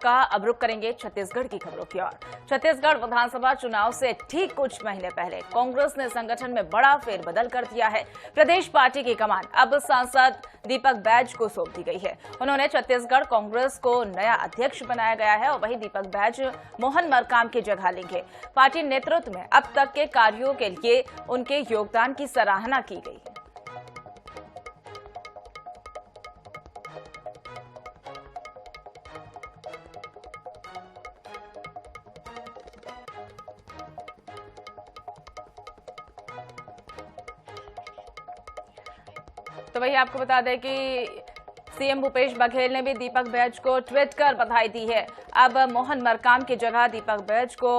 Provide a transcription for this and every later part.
आपका अब रुख करेंगे छत्तीसगढ़ की खबरों की ओर। छत्तीसगढ़ विधानसभा चुनाव से ठीक कुछ महीने पहले कांग्रेस ने संगठन में बड़ा फेरबदल कर दिया है। प्रदेश पार्टी की कमान अब सांसद दीपक बैज को सौंप दी गई है। उन्होंने छत्तीसगढ़ कांग्रेस को नया अध्यक्ष बनाया गया है और वहीं दीपक बैज मोहन मरकाम की जगह लेंगे। पार्टी नेतृत्व में अब तक के कार्यों के लिए उनके योगदान की सराहना की गई है। तो वही आपको बता दें कि सीएम भूपेश बघेल ने भी दीपक बैज को ट्वीट कर बधाई दी है। अब मोहन मरकाम की जगह दीपक बैज को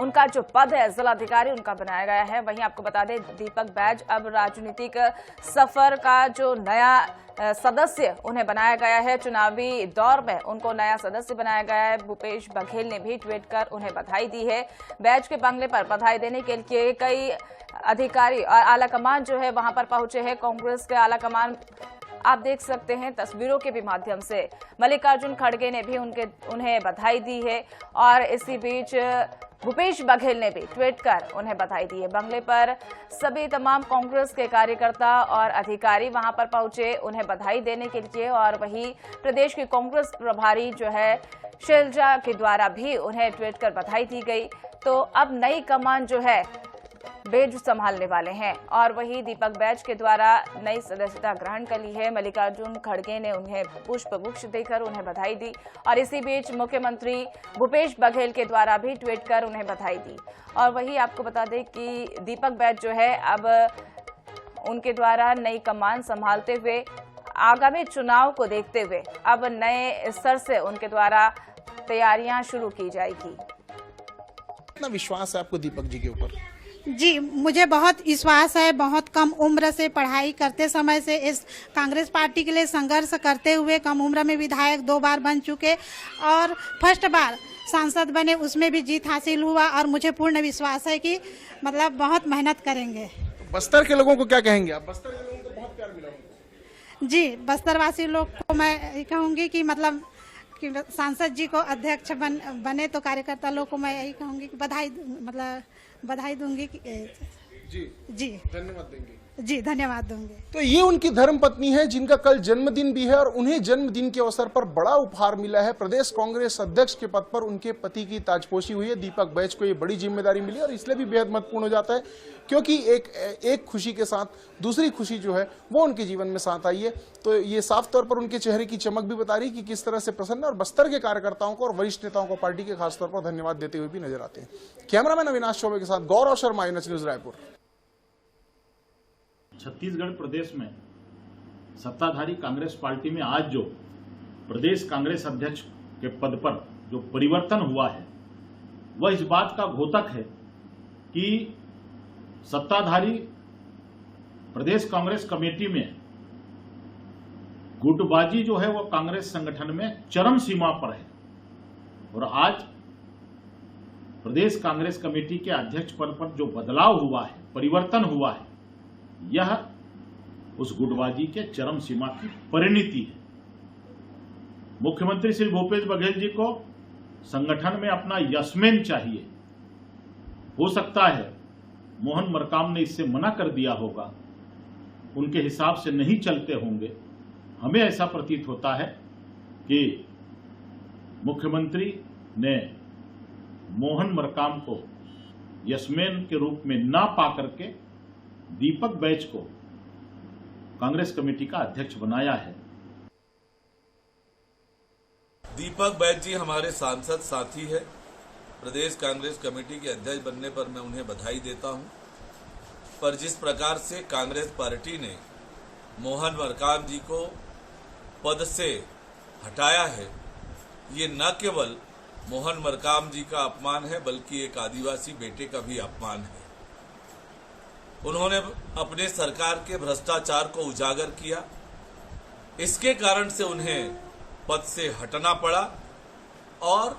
उनका जो पद है जिलाधिकारी उनका बनाया गया है। वहीं आपको बता दें दीपक बैज अब राजनीतिक सफर का जो नया सदस्य उन्हें बनाया गया है। चुनावी दौर में उनको नया सदस्य बनाया गया है। भूपेश बघेल ने भी ट्वीट कर उन्हें बधाई दी है। बैज के बंगले पर बधाई देने के लिए कई अधिकारी और आलाकमान जो है वहां पर पहुंचे हैं। कांग्रेस के आलाकमान आप देख सकते हैं तस्वीरों के भी माध्यम से। मल्लिकार्जुन खड़गे ने भी उन्हें बधाई दी है और इसी बीच भूपेश बघेल ने भी ट्वीट कर उन्हें बधाई दी है। बंगले पर सभी तमाम कांग्रेस के कार्यकर्ता और अधिकारी वहां पर पहुंचे उन्हें बधाई देने के लिए और वहीं प्रदेश की कांग्रेस प्रभारी जो है शैलजा के द्वारा भी उन्हें ट्वीट कर बधाई दी गई। तो अब नई कमान जो है बैज संभालने वाले हैं और वही दीपक बैज के द्वारा नई सदस्यता ग्रहण कर ली है। मल्लिकार्जुन खड़गे ने उन्हें पुष्पगुच्छ देकर उन्हें बधाई दी और इसी बीच मुख्यमंत्री भूपेश बघेल के द्वारा भी ट्वीट कर उन्हें बधाई दी। और वही आपको बता दें कि दीपक बैज जो है अब उनके द्वारा नई कमान संभालते हुए आगामी चुनाव को देखते हुए अब नए स्तर से उनके द्वारा तैयारियां शुरू की जाएगी। कितना विश्वास है आपको दीपक जी के ऊपर? जी, मुझे बहुत विश्वास है। बहुत कम उम्र से पढ़ाई करते समय से इस कांग्रेस पार्टी के लिए संघर्ष करते हुए कम उम्र में विधायक 2 बार बन चुके और फर्स्ट बार सांसद बने, उसमें भी जीत हासिल हुआ और मुझे पूर्ण विश्वास है कि मतलब बहुत मेहनत करेंगे। तो बस्तर के लोगों को क्या कहेंगे आप? बस्तर के लोगों को बहुत प्यार मिला उनको। जी, बस्तरवासी लोग को मैं कहूँगी कि मतलब कि सांसद जी को अध्यक्ष बने तो कार्यकर्ता लोग को मैं यही कहूँगी कि बधाई दूंगी। जी धन्यवाद देंगे। जी धन्यवाद दूंगी। तो ये उनकी धर्मपत्नी है जिनका कल जन्मदिन भी है और उन्हें जन्मदिन के अवसर पर बड़ा उपहार मिला है। प्रदेश कांग्रेस अध्यक्ष के पद पर उनके पति की ताजपोशी हुई है। दीपक बैज को ये बड़ी जिम्मेदारी मिली और इसलिए भी बेहद महत्वपूर्ण हो जाता है क्योंकि एक खुशी के साथ दूसरी खुशी जो है वो उनके जीवन में साथ आई है। तो ये साफ तौर पर उनके चेहरे की चमक भी बता रही है कि किस तरह से प्रसन्न और बस्तर के कार्यकर्ताओं को और वरिष्ठ नेताओं को पार्टी के खासतौर पर धन्यवाद देते हुए भी नजर आते हैं। कैमरामैन अविनाश चौबे के साथ गौरव शर्मा, INH न्यूज रायपुर। छत्तीसगढ़ प्रदेश में सत्ताधारी कांग्रेस पार्टी में आज जो प्रदेश कांग्रेस अध्यक्ष के पद पर जो परिवर्तन हुआ है वह इस बात का द्योतक है कि सत्ताधारी प्रदेश कांग्रेस कमेटी में गुटबाजी जो है वह कांग्रेस संगठन में चरम सीमा पर है और आज प्रदेश कांग्रेस कमेटी के अध्यक्ष पद पर जो बदलाव हुआ है, परिवर्तन हुआ है, यह उस गुटबाजी के चरम सीमा की परिणति है। मुख्यमंत्री श्री भूपेश बघेल जी को संगठन में अपना यशमैन चाहिए। हो सकता है मोहन मरकाम ने इससे मना कर दिया होगा, उनके हिसाब से नहीं चलते होंगे। हमें ऐसा प्रतीत होता है कि मुख्यमंत्री ने मोहन मरकाम को यशमैन के रूप में ना पा करके दीपक बैज को कांग्रेस कमेटी का अध्यक्ष बनाया है। दीपक बैज जी हमारे सांसद साथी है। प्रदेश कांग्रेस कमेटी के अध्यक्ष बनने पर मैं उन्हें बधाई देता हूं। पर जिस प्रकार से कांग्रेस पार्टी ने मोहन मरकाम जी को पद से हटाया है, ये न केवल मोहन मरकाम जी का अपमान है बल्कि एक आदिवासी बेटे का भी अपमान है। उन्होंने अपने सरकार के भ्रष्टाचार को उजागर किया, इसके कारण से उन्हें पद से हटना पड़ा और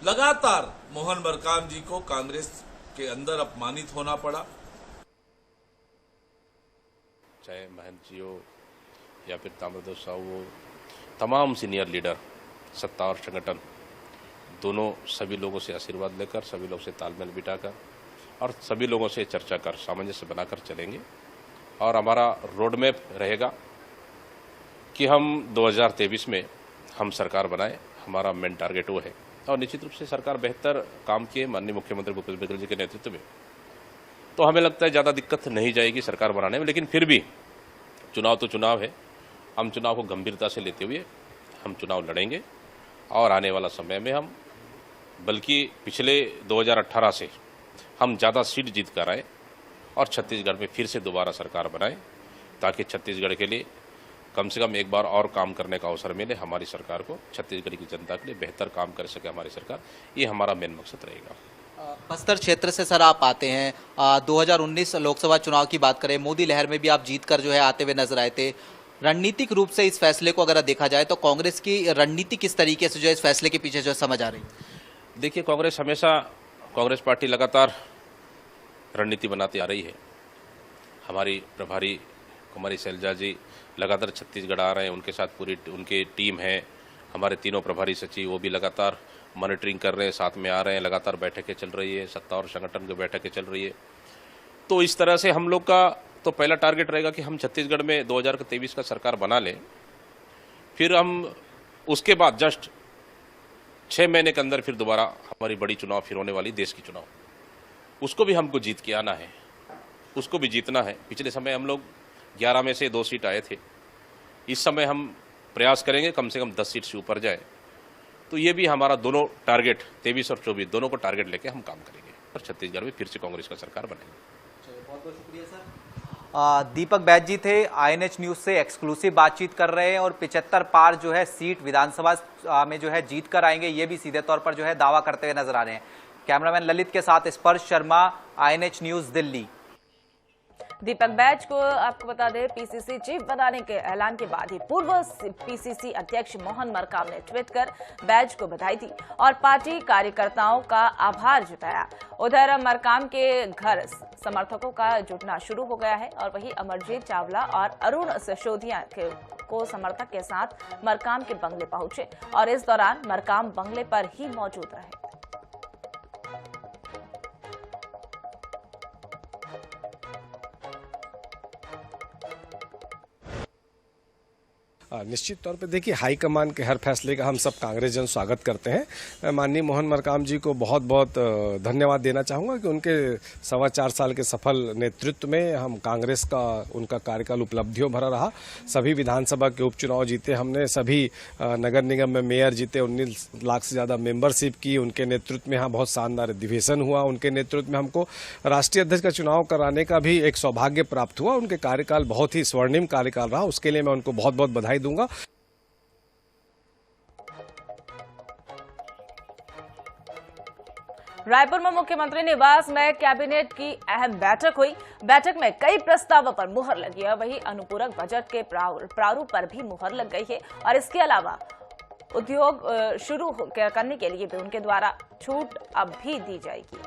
लगातार मोहन मरकाम जी को कांग्रेस के अंदर अपमानित होना पड़ा। चाहे महंत जी हो या फिर ताम्रध्वज साहू हो, तमाम सीनियर लीडर सत्ता और संगठन दोनों सभी लोगों से आशीर्वाद लेकर, सभी लोगों से तालमेल बिठाकर और सभी लोगों से चर्चा कर सामंजस्य बनाकर चलेंगे। और हमारा रोड मैप रहेगा कि हम 2023 में हम सरकार बनाए, हमारा मेन टारगेट वो है। और निश्चित रूप से सरकार बेहतर काम किए माननीय मुख्यमंत्री भूपेश बघेल जी के नेतृत्व में, तो हमें लगता है ज़्यादा दिक्कत नहीं जाएगी सरकार बनाने में। लेकिन फिर भी चुनाव तो चुनाव है, हम चुनाव को गंभीरता से लेते हुए हम चुनाव लड़ेंगे और आने वाला समय में हम बल्कि पिछले 2018 से हम ज़्यादा सीट जीत कर आए और छत्तीसगढ़ में फिर से दोबारा सरकार बनाए, ताकि छत्तीसगढ़ के लिए कम से कम एक बार और काम करने का अवसर मिले हमारी सरकार को, छत्तीसगढ़ की जनता के लिए बेहतर काम कर सके हमारी सरकार। ये हमारा मेन मकसद रहेगा। बस्तर क्षेत्र से सर आप आते हैं, 2019 लोकसभा चुनाव की बात करें, मोदी लहर में भी आप जीत कर जो है आते हुए नजर आए थे। रणनीतिक रूप से इस फैसले को अगर देखा जाए तो कांग्रेस की रणनीति किस तरीके से जो है इस फैसले के पीछे जो समझ आ रही है? देखिए, कांग्रेस पार्टी लगातार रणनीति बनाती आ रही है। हमारी प्रभारी कुमारी शैलजा जी लगातार छत्तीसगढ़ आ रहे हैं, उनके साथ पूरी उनकी टीम है। हमारे तीनों प्रभारी सचिव वो भी लगातार मॉनिटरिंग कर रहे हैं, साथ में आ रहे हैं, लगातार बैठकें चल रही है, सत्ता और संगठन की बैठकें चल रही है। तो इस तरह से हम लोग का तो पहला टारगेट रहेगा कि हम छत्तीसगढ़ में 2023 का सरकार बना लें। फिर हम उसके बाद जस्ट 6 महीने के अंदर फिर दोबारा हमारी बड़ी चुनाव फिर होने वाली देश की चुनाव, उसको भी हमको जीत के आना है, उसको भी जीतना है। पिछले समय हम लोग 11 में से 2 सीट आए थे, इस समय हम प्रयास करेंगे कम से कम 10 सीट से ऊपर जाए। तो ये भी हमारा दोनों टारगेट 23 और 24 दोनों को टारगेट लेके हम काम करेंगे और छत्तीसगढ़ में फिर से कांग्रेस का सरकार बनेगी। बहुत बहुत शुक्रिया सर। दीपक बैज जी थे, INH न्यूज से एक्सक्लूसिव बातचीत कर रहे हैं और 75 पार जो है सीट विधानसभा में जो है जीत कर आएंगे, ये भी सीधे तौर पर जो है दावा करते हुए नजर आ रहे हैं। कैमरामैन ललित के साथ स्पर्श शर्मा, INH न्यूज दिल्ली। दीपक बैज को आपको बता दें, पीसीसी चीफ बनाने के ऐलान के बाद ही पूर्व पीसीसी अध्यक्ष मोहन मरकाम ने ट्वीट कर बैज को बधाई दी और पार्टी कार्यकर्ताओं का आभार जताया। उधर मरकाम के घर समर्थकों का जुटना शुरू हो गया है और वहीं अमरजीत चावला और अरुण सिसोदिया को समर्थक के साथ मरकाम के बंगले पहुंचे और इस दौरान मरकाम बंगले पर ही मौजूद रहे। निश्चित तौर पे देखिए, हाईकमान के हर फैसले का हम सब कांग्रेस जन स्वागत करते हैं। माननीय मोहन मरकाम जी को बहुत बहुत धन्यवाद देना चाहूँगा कि उनके 4.25 साल के सफल नेतृत्व में हम कांग्रेस का उनका कार्यकाल उपलब्धियों भरा रहा। सभी विधानसभा के उपचुनाव जीते हमने, सभी नगर निगम में मेयर जीते, 19 लाख से ज़्यादा मेंबरशिप की। उनके नेतृत्व में यहाँ बहुत शानदार अधिवेशन हुआ। उनके नेतृत्व में हमको राष्ट्रीय अध्यक्ष का चुनाव कराने का भी एक सौभाग्य प्राप्त हुआ। उनके कार्यकाल बहुत ही स्वर्णिम कार्यकाल रहा, उसके लिए मैं उनको बहुत बहुत बधाई दूंगा। रायपुर में मुख्यमंत्री निवास में कैबिनेट की अहम बैठक हुई। बैठक में कई प्रस्तावों पर मुहर लगी है, वहीं अनुपूरक बजट के प्रारूप पर भी मुहर लग गई है और इसके अलावा उद्योग शुरू करने के लिए भी उनके द्वारा छूट अब भी दी जाएगी।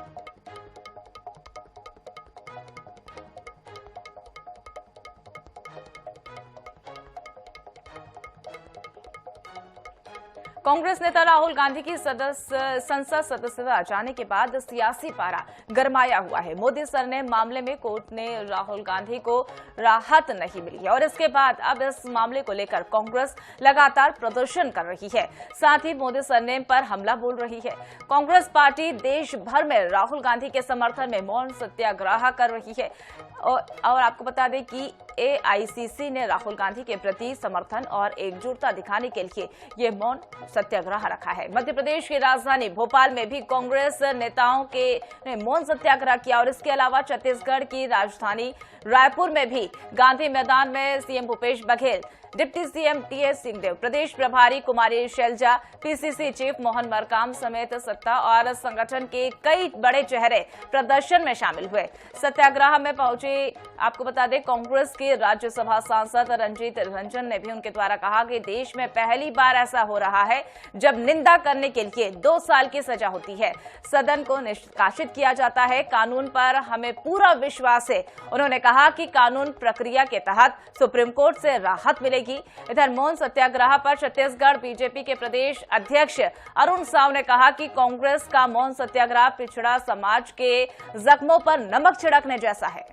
कांग्रेस नेता राहुल गांधी की संसद सदस्यता जाने के बाद सियासी पारा गरमाया हुआ है। मोदी सरनेम मामले में कोर्ट ने राहुल गांधी को राहत नहीं मिली है और इसके बाद अब इस मामले को लेकर कांग्रेस लगातार प्रदर्शन कर रही है, साथ ही मोदी सरनेम पर हमला बोल रही है। कांग्रेस पार्टी देश भर में राहुल गांधी के समर्थन में मौन सत्याग्रह कर रही है और आपको बता दें कि AICC ने राहुल गांधी के प्रति समर्थन और एकजुटता दिखाने के लिए ये मौन सत्याग्रह रखा है। मध्य प्रदेश की राजधानी भोपाल में भी कांग्रेस नेताओं ने मौन सत्याग्रह किया और इसके अलावा छत्तीसगढ़ की राजधानी रायपुर में भी गांधी मैदान में CM Bhupesh Baghel, deputy CM TS Singhdeo, प्रदेश प्रभारी कुमारी शैलजा, पीसीसी चीफ मोहन मरकाम समेत सत्ता और संगठन के कई बड़े चेहरे प्रदर्शन में शामिल हुए। सत्याग्रह में पहुंचे आपको बता दें कांग्रेस के राज्यसभा सांसद रंजीत रंजन ने भी उनके द्वारा कहा कि देश में पहली बार ऐसा हो रहा है जब निंदा करने के लिए 2 साल की सजा होती है, सदन को निष्कासित किया जाता है। कानून पर हमें पूरा विश्वास है। उन्होंने कहा कि कानून प्रक्रिया के तहत सुप्रीम कोर्ट से राहत मिलेगी मिलेगी। इधर मौन सत्याग्रह पर छत्तीसगढ़ बीजेपी के प्रदेश अध्यक्ष अरुण साव ने कहा कि कांग्रेस का मौन सत्याग्रह पिछड़ा समाज के जख्मों पर नमक छिड़कने जैसा है।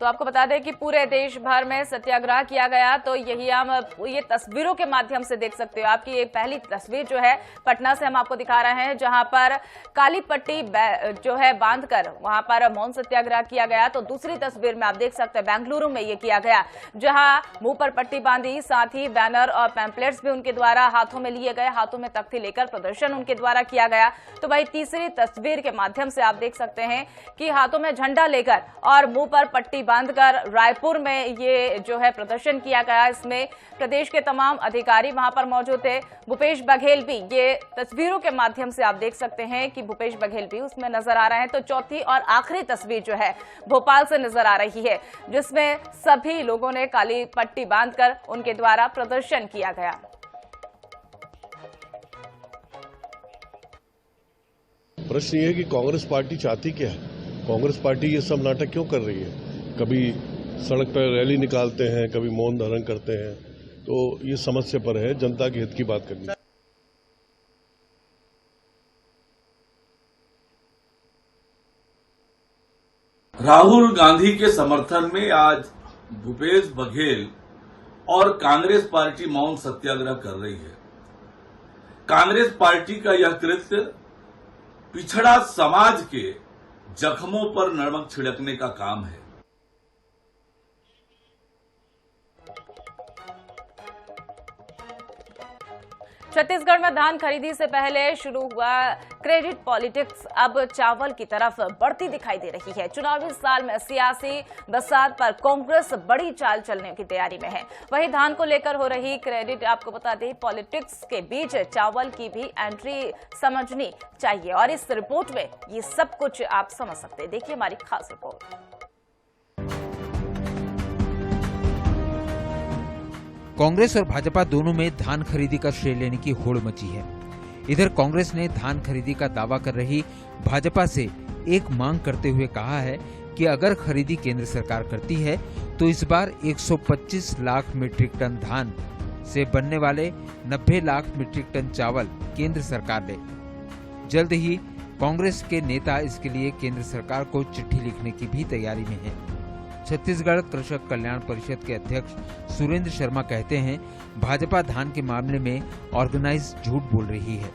तो आपको बता दें कि पूरे देश भर में सत्याग्रह किया गया, तो यही हम ये तस्वीरों के माध्यम से देख सकते हो। आपकी ये पहली तस्वीर जो है पटना से हम आपको दिखा रहे हैं, जहां पर काली पट्टी जो है बांधकर वहां पर मौन सत्याग्रह किया गया। तो दूसरी तस्वीर में आप देख सकते हैं बेंगलुरु में ये किया गया, जहां मुंह पर पट्टी बांधी, साथ ही बैनर और पैम्पलेट्स भी उनके द्वारा हाथों में लिए गए, हाथों में तख्ती लेकर प्रदर्शन उनके द्वारा किया गया। तो भाई तीसरी तस्वीर के माध्यम से आप देख सकते हैं कि हाथों में झंडा लेकर और मुंह पर पट्टी बांधकर रायपुर में ये जो है प्रदर्शन किया गया। इसमें प्रदेश के तमाम अधिकारी वहां पर मौजूद थे। भूपेश बघेल भी, ये तस्वीरों के माध्यम से आप देख सकते हैं कि भूपेश बघेल भी उसमें नजर आ रहे हैं। तो चौथी और आखिरी तस्वीर जो है भोपाल से नजर आ रही है, जिसमें सभी लोगों ने काली पट्टी बांधकर उनके द्वारा प्रदर्शन किया गया। प्रश्न ये है कि कांग्रेस पार्टी चाहती क्या है? कांग्रेस पार्टी ये सब नाटक क्यों कर रही है? कभी सड़क पर रैली निकालते हैं, कभी मौन धारण करते हैं, तो ये समस्या पर है जनता के हित की बात करनी। राहुल गांधी के समर्थन में आज भूपेश बघेल और कांग्रेस पार्टी मौन सत्याग्रह कर रही है। कांग्रेस पार्टी का यह कृत्य पिछड़ा समाज के जख्मों पर नमक छिड़कने का काम है। छत्तीसगढ़ में धान खरीदी से पहले शुरू हुआ क्रेडिट पॉलिटिक्स अब चावल की तरफ बढ़ती दिखाई दे रही है। चुनावी साल में सियासी बसात पर कांग्रेस बड़ी चाल चलने की तैयारी में है। वहीं धान को लेकर हो रही क्रेडिट, आपको बता दें, पॉलिटिक्स के बीच चावल की भी एंट्री समझनी चाहिए, और इस रिपोर्ट में ये सब कुछ आप समझ सकते हैं। देखिए हमारी खास रिपोर्ट। कांग्रेस और भाजपा दोनों में धान खरीदी का श्रेय लेने की होड़ मची है। इधर कांग्रेस ने धान खरीदी का दावा कर रही भाजपा से एक मांग करते हुए कहा है कि अगर खरीदी केंद्र सरकार करती है तो इस बार 125 लाख मीट्रिक टन धान से बनने वाले 90 लाख मीट्रिक टन चावल केंद्र सरकार ले। जल्द ही कांग्रेस के नेता इसके लिए केंद्र सरकार को चिट्ठी लिखने की भी तैयारी में है। छत्तीसगढ़ कृषक कल्याण परिषद के अध्यक्ष सुरेंद्र शर्मा कहते हैं, भाजपा धान के मामले में ऑर्गेनाइज झूठ बोल रही है।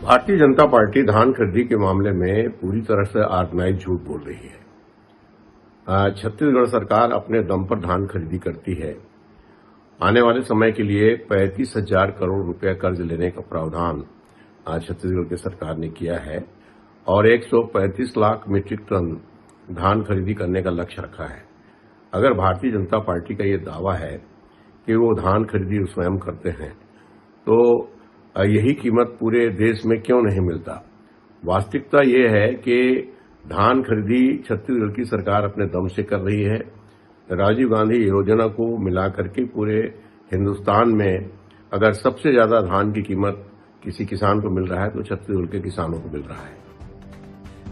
भारतीय जनता पार्टी धान खरीदी के मामले में पूरी तरह से ऑर्गेनाइज झूठ बोल रही है। छत्तीसगढ़ सरकार अपने दम पर धान खरीदी करती है। आने वाले समय के लिए 35,000 करोड़ रुपया कर्ज लेने का प्रावधान छत्तीसगढ़ की सरकार ने किया है और 135 लाख मीट्रिक टन धान खरीदी करने का लक्ष्य रखा है। अगर भारतीय जनता पार्टी का ये दावा है कि वो धान खरीदी स्वयं करते हैं, तो यही कीमत पूरे देश में क्यों नहीं मिलता? वास्तविकता ये है कि धान खरीदी छत्तीसगढ़ की सरकार अपने दम से कर रही है। राजीव गांधी योजना को मिलाकर के पूरे हिंदुस्तान में अगर सबसे ज्यादा धान की कीमत किसी किसान को मिल रहा है तो छत्तीसगढ़ के किसानों को मिल रहा है।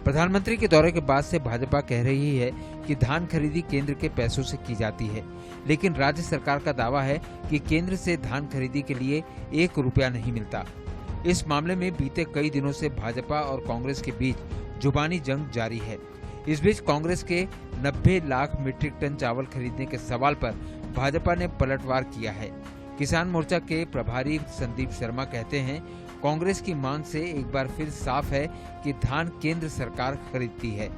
प्रधानमंत्री के दौरे के बाद से भाजपा कह रही है कि धान खरीदी केंद्र के पैसों से की जाती है, लेकिन राज्य सरकार का दावा है कि केंद्र से धान खरीदी के लिए 1 रुपया नहीं मिलता। इस मामले में बीते कई दिनों से भाजपा और कांग्रेस के बीच जुबानी जंग जारी है। इस बीच कांग्रेस के 90 लाख मीट्रिक टन चावल खरीदने के सवाल पर भाजपा ने पलटवार किया है। किसान मोर्चा के प्रभारी संदीप शर्मा कहते हैं, कांग्रेस की मांग से एक बार फिर साफ है कि धान केंद्र सरकार खरीदती है।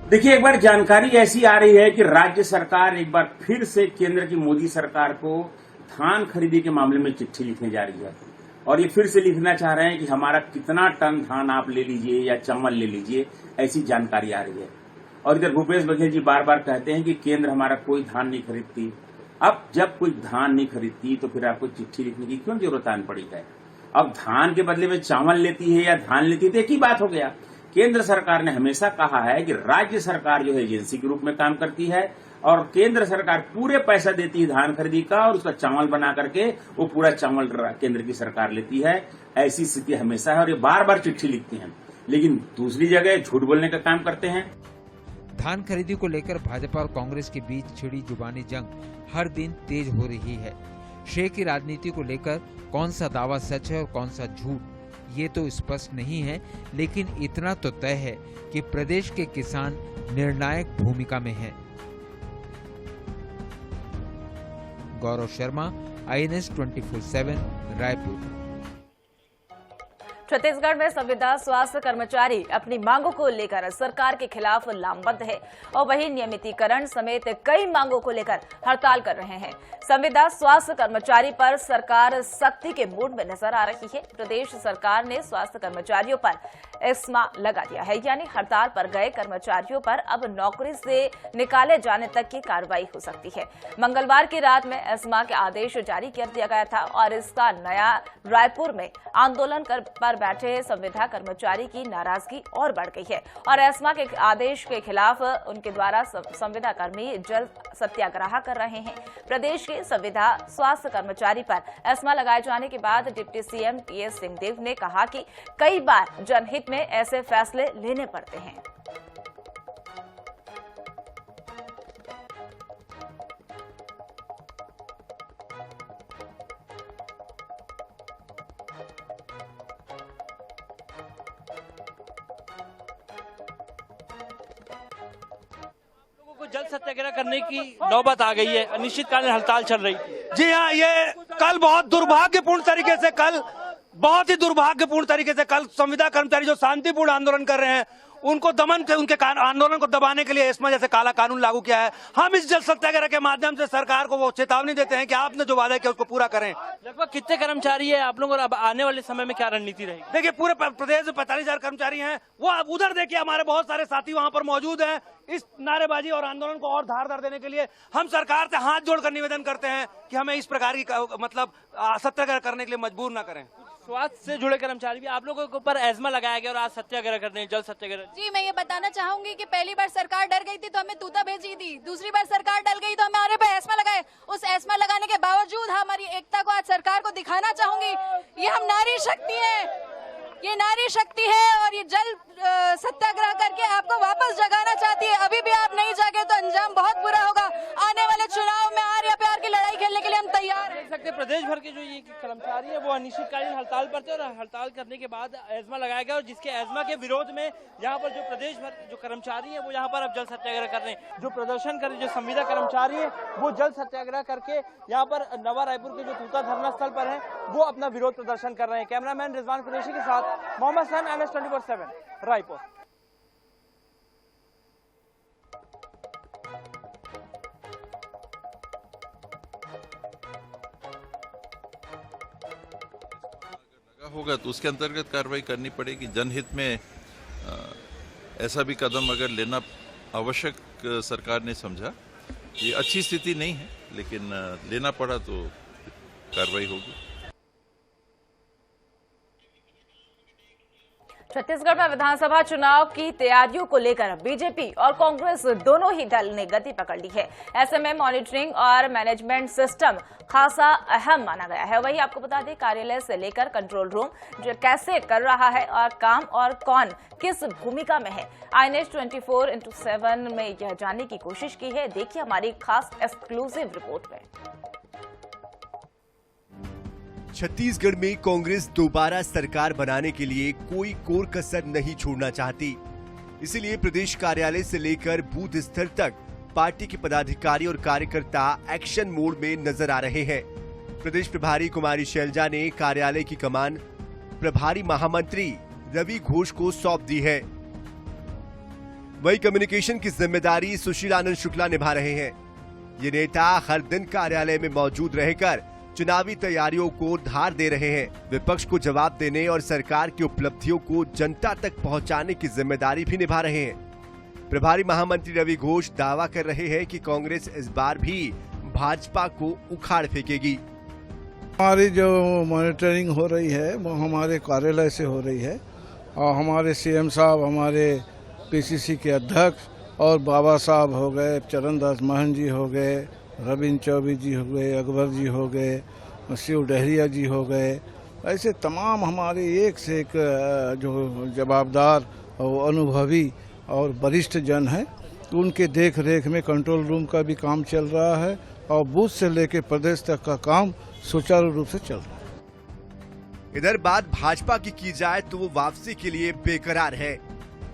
देखिए, एक बार जानकारी ऐसी आ रही है कि राज्य सरकार एक बार फिर से केंद्र की मोदी सरकार को धान खरीदी के मामले में चिट्ठी लिखने जा रही है और ये फिर से लिखना चाह रहे हैं कि हमारा कितना टन धान आप ले लीजिए या चावल ले लीजिए, ऐसी जानकारी आ रही है। और इधर भूपेश बघेल जी बार बार कहते हैं कि केंद्र हमारा कोई धान नहीं खरीदती। अब जब कोई धान नहीं खरीदती तो फिर आपको चिट्ठी लिखने की क्यों जरूरत आन पड़ी है? अब धान के बदले में चावल लेती है या धान लेती है, तो एक ही बात हो गया। केंद्र सरकार ने हमेशा कहा है कि राज्य सरकार जो है एजेंसी के रूप में काम करती है और केंद्र सरकार पूरे पैसा देती है धान खरीदी का और उसका चावल बना करके वो पूरा चावल केंद्र की सरकार लेती है। ऐसी स्थिति हमेशा है और ये बार बार चिट्ठी लिखती हैं, लेकिन दूसरी जगह झूठ बोलने का काम करते हैं। धान खरीदी को लेकर भाजपा और कांग्रेस के बीच छिड़ी जुबानी जंग हर दिन तेज हो रही है। शेर की राजनीति को लेकर कौन सा दावा सच है और कौन सा झूठ, ये तो स्पष्ट नहीं है, लेकिन इतना तो तय है कि प्रदेश के किसान निर्णायक भूमिका में हैं। गौरव शर्मा, INS 24/7, रायपुर। छत्तीसगढ़ में संविदा स्वास्थ्य कर्मचारी अपनी मांगों को लेकर सरकार के खिलाफ लामबंद है और वही नियमितीकरण समेत कई मांगों को लेकर हड़ताल कर रहे हैं। संविदा स्वास्थ्य कर्मचारी पर सरकार सख्ती के मूड में नजर आ रही है। प्रदेश सरकार ने स्वास्थ्य कर्मचारियों पर एस्मा लगा दिया है, यानी हड़ताल पर गए कर्मचारियों पर अब नौकरी से निकाले जाने तक की कार्रवाई हो सकती है। मंगलवार की रात में एस्मा के आदेश जारी कर दिया गया था और इसका नया रायपुर में आंदोलन पर बैठे संविदा कर्मचारी की नाराजगी और बढ़ गई है और एस्मा के आदेश के खिलाफ उनके द्वारा संविदा कर्मी जल सत्याग्रह कर रहे हैं। प्रदेश के संविदा स्वास्थ्य कर्मचारी पर एस्मा लगाए जाने के बाद डिप्टी CM TS सिंहदेव ने कहा कि कई बार जनहित में ऐसे फैसले लेने पड़ते हैं। जल सत्याग्रह करने की नौबत आ गई है, अनिश्चितकालीन हड़ताल चल रही थी। जी हाँ, ये कल बहुत दुर्भाग्यपूर्ण तरीके से कल संविदा कर्मचारी जो शांतिपूर्ण आंदोलन कर रहे हैं उनको उनके आंदोलन को दबाने के लिए एस्मा जैसे काला कानून लागू किया है। हम इस जल सत्याग्रह के माध्यम से सरकार को वो चेतावनी देते हैं कि आपने जो वादा किया उसको पूरा करें। लगभग कितने कर्मचारी है आप लोग और अब आने वाले समय में क्या रणनीति रहेगी? देखिए, पूरे प्रदेश में 45,000 कर्मचारी हैं। वो उधर देखिए, हमारे बहुत सारे साथी वहां पर मौजूद हैं। इस नारेबाजी और आंदोलन को और धारदार देने के लिए हम सरकार से हाथ जोड़कर निवेदन करते हैं कि हमें इस प्रकार की सत्याग्रह करने के लिए मजबूर न करें। स्वास्थ्य से जुड़े कर्मचारी भी आप लोगों के ऊपर एस्मा लगाया गया और आज सत्याग्रह करते हैं, जल सत्याग्रह। जी, मैं ये बताना चाहूंगी कि पहली बार सरकार डर गई थी तो हमें तूता भेजी थी, दूसरी बार सरकार डर गई तो हमारे पे एस्मा लगाए। उस एस्मा लगाने के बावजूद हमारी एकता को आज सरकार को दिखाना चाहूंगी। ये हम नारी शक्ति है, ये नारी शक्ति है और ये जल सत्याग्रह करके आपको वापस जगाना चाहती है। अभी भी आप नहीं जागे तो अंजाम बहुत बुरा होगा। आने वाले चुनाव में आर या प्यार की लड़ाई खेलने के लिए हम तैयार हैं। देख सकते प्रदेश भर के जो ये कर्मचारी है वो अनिश्चितकालीन हड़ताल पर थे और हड़ताल करने के बाद एस्मा लगाया गया और जिसके एस्मा के विरोध में यहाँ पर जो प्रदेश भर जो कर्मचारी है वो यहाँ पर अब जल सत्याग्रह कर रहे हैं। जो प्रदर्शन कर रहे जो संविदा कर्मचारी है वो जल सत्याग्रह करके यहाँ पर नवा रायपुर के जो तूता धरना स्थल पर है वो अपना विरोध प्रदर्शन कर रहे हैं। कैमरामैन रिजवान कुरैशी के साथ मोहम्मद हसन, INS 24/7, रायपुर। होगा तो उसके अंतर्गत कार्रवाई करनी पड़ेगी। जनहित में ऐसा भी कदम अगर लेना आवश्यक सरकार ने समझा, ये अच्छी स्थिति नहीं है लेकिन लेना पड़ा तो कार्रवाई होगी। छत्तीसगढ़ में विधानसभा चुनाव की तैयारियों को लेकर बीजेपी और कांग्रेस दोनों ही दल ने गति पकड़ ली है। ऐसे में मॉनिटरिंग और मैनेजमेंट सिस्टम खासा अहम माना गया है। वही आपको बता दें, कार्यालय से लेकर कंट्रोल रूम जो कैसे कर रहा है और काम और कौन किस भूमिका में है, INS 24/7 में यह जानने की कोशिश की है। देखिए हमारी खास एक्सक्लूसिव रिपोर्ट में। छत्तीसगढ़ में कांग्रेस दोबारा सरकार बनाने के लिए कोई कोर कसर नहीं छोड़ना चाहती। इसलिए प्रदेश कार्यालय से लेकर बूथ स्तर तक पार्टी के पदाधिकारी और कार्यकर्ता एक्शन मोड में नजर आ रहे हैं। प्रदेश प्रभारी कुमारी शैलजा ने कार्यालय की कमान प्रभारी महामंत्री रवि घोष को सौंप दी है। वही कम्युनिकेशन की जिम्मेदारी सुशील आनंद शुक्ला निभा रहे हैं। ये नेता हर दिन कार्यालय में मौजूद रहकर चुनावी तैयारियों को धार दे रहे हैं। विपक्ष को जवाब देने और सरकार की उपलब्धियों को जनता तक पहुंचाने की जिम्मेदारी भी निभा रहे हैं। प्रभारी महामंत्री रवि घोष दावा कर रहे हैं कि कांग्रेस इस बार भी भाजपा को उखाड़ फेंकेगी। हमारी जो मॉनिटरिंग हो रही है वो हमारे कार्यालय से हो रही है और हमारे CM साहब, हमारे PCC के अध्यक्ष और बाबा साहब हो गए, चरणदास महन जी हो गए, रविंद्र चौबे जी हो गए, अकबर जी हो गए, शिव डहरिया जी हो गए, ऐसे तमाम हमारे एक से एक जो जवाबदार और अनुभवी और वरिष्ठ जन हैं, उनके देख रेख में कंट्रोल रूम का भी काम चल रहा है और बूथ से लेकर प्रदेश तक का काम सुचारू रूप से चल रहा है। इधर बात भाजपा की जाए तो वो वापसी के लिए बेकरार है।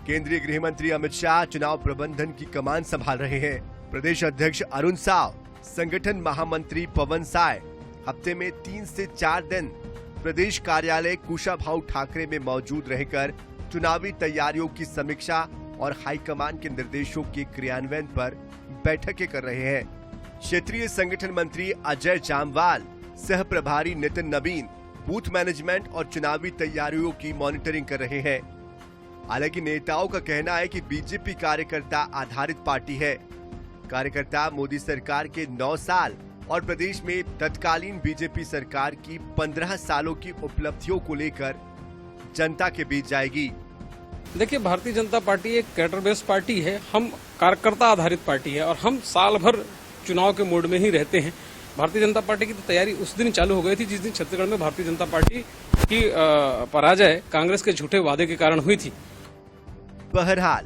केंद्रीय गृह मंत्री अमित शाह चुनाव प्रबंधन की कमान संभाल रहे हैं। प्रदेश अध्यक्ष अरुण साव, संगठन महामंत्री पवन साय हफ्ते में 3 से 4 दिन प्रदेश कार्यालय कुशाभाऊ ठाकरे में मौजूद रहकर चुनावी तैयारियों की समीक्षा और हाईकमान के निर्देशों के क्रियान्वयन पर बैठकें कर रहे हैं। क्षेत्रीय संगठन मंत्री अजय जामवाल, सह प्रभारी नितिन नवीन बूथ मैनेजमेंट और चुनावी तैयारियों की मॉनिटरिंग कर रहे हैं। हालांकि नेताओं का कहना है कि बीजेपी कार्यकर्ता आधारित पार्टी है। कार्यकर्ता मोदी सरकार के 9 साल और प्रदेश में तत्कालीन बीजेपी सरकार की 15 सालों की उपलब्धियों को लेकर जनता के बीच जाएगी। देखिए, भारतीय जनता पार्टी एक कैडर बेस्ड पार्टी है, हम कार्यकर्ता आधारित पार्टी है और हम साल भर चुनाव के मोड में ही रहते हैं। भारतीय जनता पार्टी की तो तैयारी उस दिन चालू हो गई थी जिस दिन छत्तीसगढ़ में भारतीय जनता पार्टी की पराजय कांग्रेस के झूठे वादे के कारण हुई थी। बहरहाल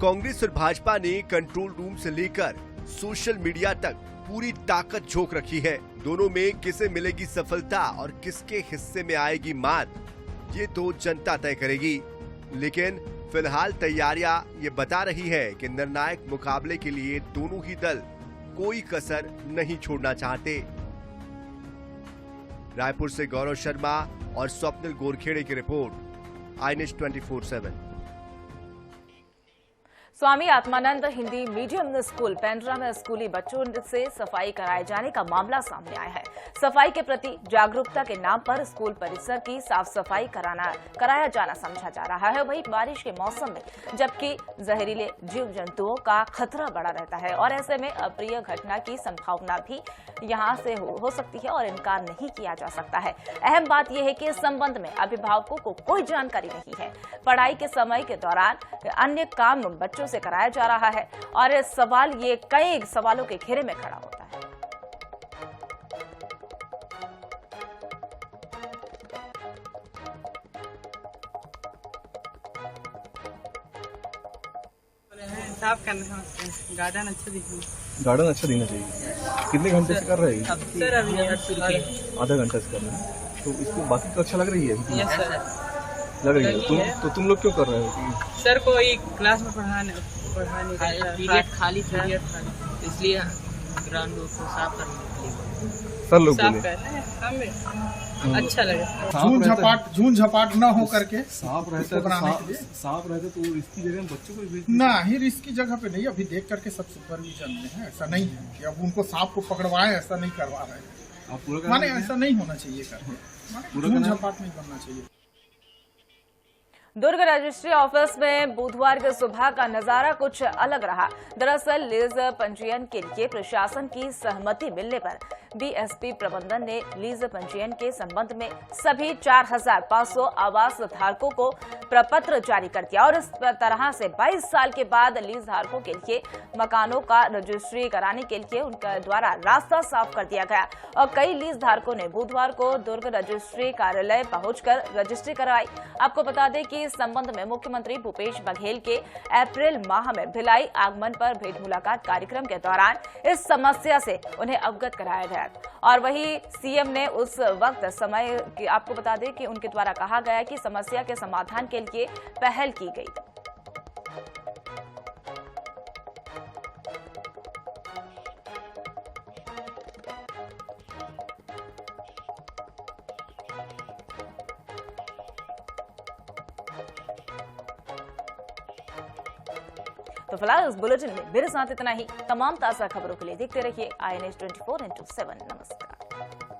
कांग्रेस और भाजपा ने कंट्रोल रूम से लेकर सोशल मीडिया तक पूरी ताकत झोंक रखी है। दोनों में किसे मिलेगी सफलता और किसके हिस्से में आएगी मात, ये तो जनता तय करेगी। लेकिन फिलहाल तैयारियां ये बता रही है कि निर्णायक मुकाबले के लिए दोनों ही दल कोई कसर नहीं छोड़ना चाहते। रायपुर से गौरव शर्मा और स्वप्निल गोरखेड़े की report, INH 24/7। Swami Atmanand Hindi medium school Pendra में स्कूली बच्चों से सफाई कराए जाने का मामला सामने आया है। सफाई के प्रति जागरूकता के नाम पर स्कूल परिसर की साफ सफाई कराया जाना समझा जा रहा है। वहीं बारिश के मौसम में जबकि जहरीले जीव जंतुओं का खतरा बढ़ा रहता है और ऐसे में अप्रिय घटना की संभावना भी यहाँ से हो सकती है और इनकार नहीं किया जा सकता है। अहम बात यह है कि इस संबंध में अभिभावकों को कोई जानकारी नहीं है। पढ़ाई के समय के दौरान अन्य काम बच्चों से कराया जा रहा है और इस सवाल ये कई सवालों के घेरे में खड़ा होता है। साफ करना, गार्डन अच्छा दिखना, गार्डन अच्छा दिखना चाहिए। कितने घंटे से कर रहे हैं? सर अभी आधा घंटा से कर रहे हैं। तो इसको बाकी तो अच्छा लग रही है? यस सर, लग रही है। तुम लोग क्यों कर रहे हो? सर कोई क्लास में पढ़ाने पीरियड खाली इसलिए ग्राउंड को साफ करने सर लोग साफ कर रहे हैं, हमें अच्छा लगे। झूठ झपाट न हो करके साफ रहता तो इसकी जगह बच्चों को ना ही रिस्क की जगह पे नहीं, अभी देख करके सब सुपरविजन में है। ऐसा नहीं है कि अब उनको सांप को पकड़वाएं, ऐसा नहीं करवा रहे हैं। माने ऐसा नहीं होना चाहिए, झूठ झपाट नहीं करना चाहिए। दुर्ग रजिस्ट्री ऑफिस में बुधवार की सुबह का नजारा कुछ अलग रहा। दरअसल लीज पंजीयन के लिए प्रशासन की सहमति मिलने पर बीएसपी प्रबंधन ने लीज पंजीयन के संबंध में सभी 4500 आवास धारकों को प्रपत्र जारी कर दिया और इस तरह से 22 साल के बाद लीज धारकों के लिए मकानों का रजिस्ट्री कराने के लिए उनके द्वारा रास्ता साफ कर दिया गया और कई लीज धारकों ने बुधवार को दुर्ग रजिस्ट्री कार्यालय पहुंचकर रजिस्ट्री करवाई। आपको बता दें कि इस संबंध में मुख्यमंत्री भूपेश बघेल के अप्रैल माह में भिलाई आगमन पर भेंट मुलाकात कार्यक्रम के दौरान इस समस्या से उन्हें अवगत कराया गया और वही सीएम ने उस वक्त समय की आपको बता दें कि उनके द्वारा कहा गया कि समस्या के समाधान के लिए पहल की गई। तो फिलहाल इस बुलेटिन में मेरे साथ इतना ही। तमाम ताजा खबरों के लिए देखते रहिए INH 24/7। नमस्कार।